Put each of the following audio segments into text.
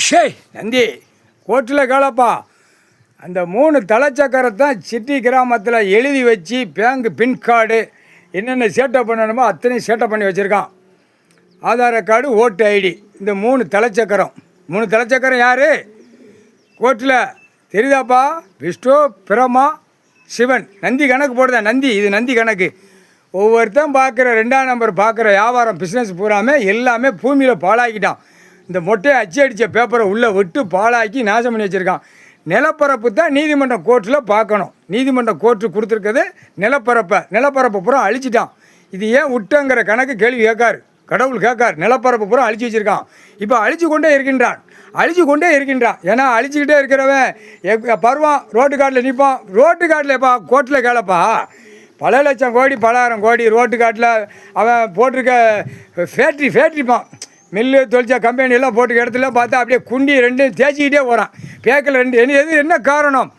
ஷே நந்தி கோர்ட்டில் கேளப்பா. அந்த 3 தலைச்சக்கரத்தான் சிட்டி கிராமத்தில் எழுதி வச்சு பேங்க் பின் கார்டு என்னென்ன சேட்டப் பண்ணணுமோ அத்தனையும் சேட்டப் பண்ணி வச்சுருக்கான். ஆதார கார்டு, ஓட்டு ஐடி, இந்த 3 தலைச்சக்கரம். 3 தலைச்சக்கரம் யார் கோர்ட்டில் தெரியுதாப்பா? விஷ்ணு, பிரமா, சிவன். நந்தி கணக்கு போடுதான். நந்தி இது நந்தி கணக்கு. ஒவ்வொருத்தன் பார்க்குற 2ஆம் நம்பர் பார்க்குற வியாபாரம் பிஸ்னஸ் பூராமே எல்லாமே பூமியில் பாழாக்கிட்டான். இந்த மொட்டையை அச்சு அடித்த பேப்பரை உள்ளே விட்டு பாழாக்கி நாசம் பண்ணி வச்சுருக்கான். நிலப்பரப்பு தான் நீதிமன்றம் கோர்ட்டில் பார்க்கணும். நீதிமன்றம் கோர்ட்டு கொடுத்துருக்கிறது நிலப்பரப்பை பூரா அழிச்சிட்டான். இது ஏன் விட்டங்கிற கணக்கு கேள்வி கேட்கார். கடவுள் கேட்கார். நிலப்பரப்பு பூரா அழிச்சு வச்சுருக்கான். இப்போ அழிச்சு கொண்டே இருக்கின்றான். ஏன்னா அழிச்சிக்கிட்டே இருக்கிறவன் பருவான் ரோட்டு காட்டில் நிற்பான். ரோட்டு காட்டில் எப்பா கோர்ட்டில் கேளப்பா. பல லட்சம் கோடி, பலாயிரம் கோடி ரோட்டு காட்டில் அவன் போட்டிருக்க ஃபேக்ட்ரிப்பான். மில்லு, தொழிற்சா, கம்பெனி எல்லாம் போட்டிருக்க இடத்துல பார்த்தா அப்படியே குண்டி 2 தேய்ச்சிக்கிட்டே போகிறான். பேக்கில் 2 என்ன காரணம்?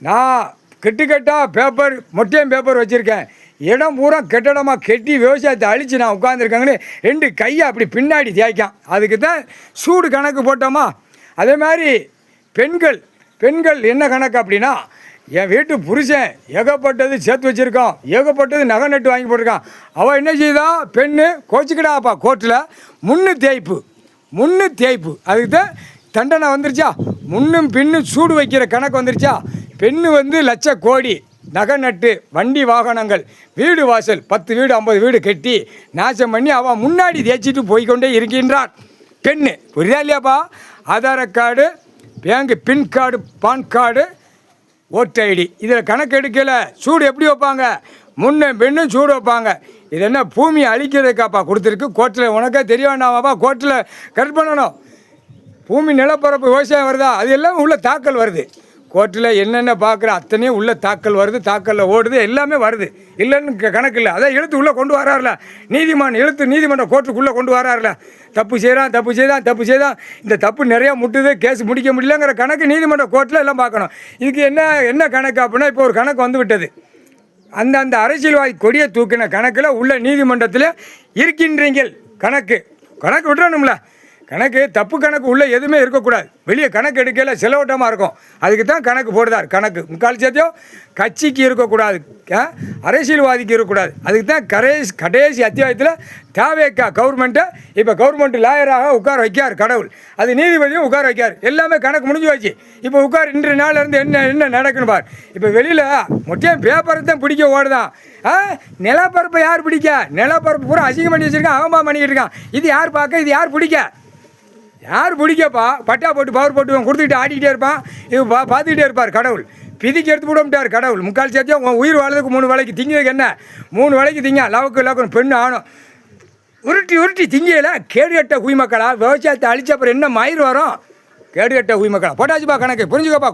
நான் கெட்டாக பேப்பர் மொட்டையும் பேப்பர் வச்சுருக்கேன். இடம் பூரா கெட்டடமாக கெட்டி விவசாயத்தை அழித்து நான் உட்காந்துருக்காங்கன்னு 2 கையை அப்படி பின்னாடி தேய்க்கான். அதுக்கு தான் சூடு கணக்கு போட்டோமா. அதே மாதிரி பெண்கள் என்ன கணக்கு அப்படின்னா, என் வீட்டு புருஷன் ஏகப்பட்டது சேர்த்து வச்சுருக்கான், ஏகப்பட்டது நகை நட்டு வாங்கி போட்டிருக்கான். அவள் என்ன செய்தான்? பெண்ணு கோச்சிக்கிடாப்பா கோர்ட்டில் முன்னு தேய்ப்பு. அதுக்கு தான் தண்டனை வந்துருச்சா. முன்னும் பின்னும் சூடு வைக்கிற கணக்கு வந்துருச்சா. பெண்ணு லட்ச கோடி நகை நட்டு, வண்டி வாகனங்கள், வீடு வாசல் 10 வீடு 50 வீடு கட்டி நாசம் பண்ணி அவன் முன்னாடி தேய்ச்சிட்டு போய்கொண்டே இருக்கின்றான். பெண்ணு புரியுதா இல்லையாப்பா? ஆதார கார்டு, பேங்க் பின் கார்டு, பான் கார்டு, ஓட்டு ஐடி, இதில் கணக்கு எடுக்கலை. சூடு எப்படி வைப்பாங்க? முன்னும் பெண்ணும் சூடு வைப்பாங்க. இது என்ன பூமியை அழிக்கிறதுக்காப்பா கொடுத்துருக்கு கோர்ட்டில்? உனக்கே தெரிய வேண்டாமாப்பா? கோர்ட்டில் கரெக்ட் பண்ணணும். பூமி நிலப்பரப்பு விவசாயம் வருதா, அது எல்லாம் உள்ள தாக்கல் வருது. கோர்ட்டில் என்னென்ன பார்க்குற அத்தனையும் உள்ள தாக்கல் வருது. தாக்கலில் ஓடுது, எல்லாமே வருது. இல்லைன்னு கணக்கு இல்லை. அதான் எழுத்து உள்ளே கொண்டு வராருல நீதிமன்றம் கோர்ட்டுக்குள்ளே கொண்டு வராருல. தப்பு செய்தான். இந்த தப்பு நிறையா முட்டுது, கேஸ் முடிக்க முடியலங்கிற கணக்கு நீதிமன்ற கோர்ட்டில் எல்லாம் பார்க்கணும். இதுக்கு என்ன கணக்கு அப்படின்னா, இப்போ ஒரு கணக்கு வந்து விட்டது. அந்த அரசியல்வாதி கொடியை தூக்கின கணக்கில் உள்ள நீதிமன்றத்தில் இருக்கின்றீங்கள். கணக்கு விட்டுறணும்ல. தப்பு கணக்கு உள்ளே எதுவுமே இருக்கக்கூடாது. வெளியே கணக்கு எடுக்கல, செலவட்டமாக இருக்கும். அதுக்கு தான் கணக்கு போடுதார். கணக்கு முக்கால் சேர்த்தியும் கட்சிக்கு இருக்கக்கூடாது, அரசியல்வாதிக்கு இருக்கக்கூடாது. அதுக்கு தான் கடைசி அத்தியாயத்தில் தாவேக்கா கவர்மெண்ட்டை இப்போ கவர்மெண்ட் லாயராக உட்கார வைக்கார் கடவுள். அது நீதிபதியும் உட்கார வைக்கார். எல்லாமே கணக்கு முடிஞ்சு வச்சு இப்போ உட்கார். இன்று நாளிலேருந்து என்ன நடக்குன்னு பார். இப்போ வெளியில் மொட்டையும் பேப்பரை தான் பிடிக்க ஓடுதான். நிலப்பரப்பை யார் பிடிக்க? நிலப்பரப்பு பூரா அசிங்கம் பண்ணி வச்சுருக்கான், அவமா பண்ணிக்கிட்டு இருக்கான். இது யார் பார்க்க? இது யார் பிடிக்கப்பா? பட்டா போட்டு பவர் போட்டு கொடுத்துக்கிட்டு ஆடிக்கிட்டே இருப்பான். இது பார்த்துக்கிட்டே இருப்பார் கடவுள். பிதிக்கு எடுத்து விடமாட்டார் கடவுள். முக்கால் சேர்த்தியும் உன் உயிர் வாழ்றதுக்கு 3 வேளைக்கு திங்கிறதுக்கு என்ன? 3 வேளைக்கு திங்க. லவக்கு பெண்ணு ஆணும் உருட்டி திங்கல. கேடுகட்ட குய்மக்களா? விவசாயத்தை அழிச்ச அப்புறம் என்ன மயிர் வரும்? கேடுகட்ட குய்மக்களா? போட்டாச்சுப்பா கணக்கு. புரிஞ்சுக்கப்பா.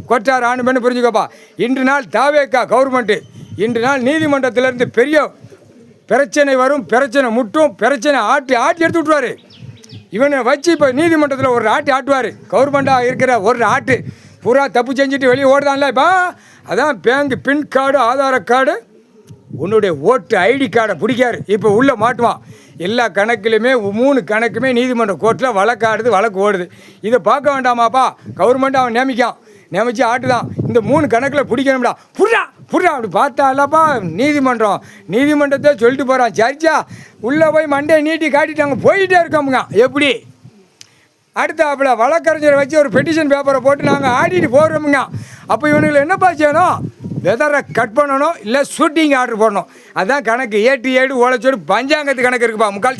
கோர்ட்டார் ஆணு பெண்ணு புரிஞ்சுக்கப்பா. இன்று நாள் தாவேக்கா கவர்மெண்ட்டு, இன்று நாள் நீதிமன்றத்திலேருந்து பெரிய பிரச்சனை வரும். பிரச்சனை முட்டும். பிரச்சனை ஆட்டி எடுத்து விட்டுருவார். இவனை வச்சு இப்போ நீதிமன்றத்தில் ஒரு ஆட்டுவார். கவர்மெண்ட்டாக இருக்கிற ஒரு ஆட்டு பூரா தப்பு செஞ்சுட்டு வெளியே ஓடுதான்ல. இப்போ அதான் பேங்க் பின் கார்டு, ஆதார கார்டு, உன்னுடைய ஓட்டு ஐடி கார்டை பிடிக்காரு. இப்போ உள்ளே மாட்டுவான். எல்லா கணக்குலையுமே 3 கணக்குமே நீதிமன்ற கோர்ட்டில் வழக்கு ஓடுது. இதை பார்க்க வேண்டாமாப்பா? கவர்மெண்ட் அவன் நியமிச்சு ஆட்டுதான். இந்த 3 கணக்கில் பிடிக்கணும்டா. புர்ரா அப்படி பார்த்தாலப்பா நீதிமன்றத்தை சொல்லிட்டு போகிறான். சரிச்சா உள்ளே போய் மண்டையை நீட்டி காட்டிட்டாங்க, போயிட்டே இருக்கோமுங்க. எப்படி அடுத்தாப்புல வழக்கறிஞரை வச்சு ஒரு பெட்டிஷன் பேப்பரை போட்டு நாங்கள் ஆடிட்டு போடுறோமுங்க. அப்போ இவனுங்களை என்னப்பா செய்யணும்? வெதரை கட் பண்ணணும், இல்லை ஷூட்டிங் ஆர்டர் போடணும். அதுதான் கணக்கு. ஏட்டு ஓலைச்சோடு பஞ்சாங்கத்து கணக்கு இருக்குப்பா. முக்கால்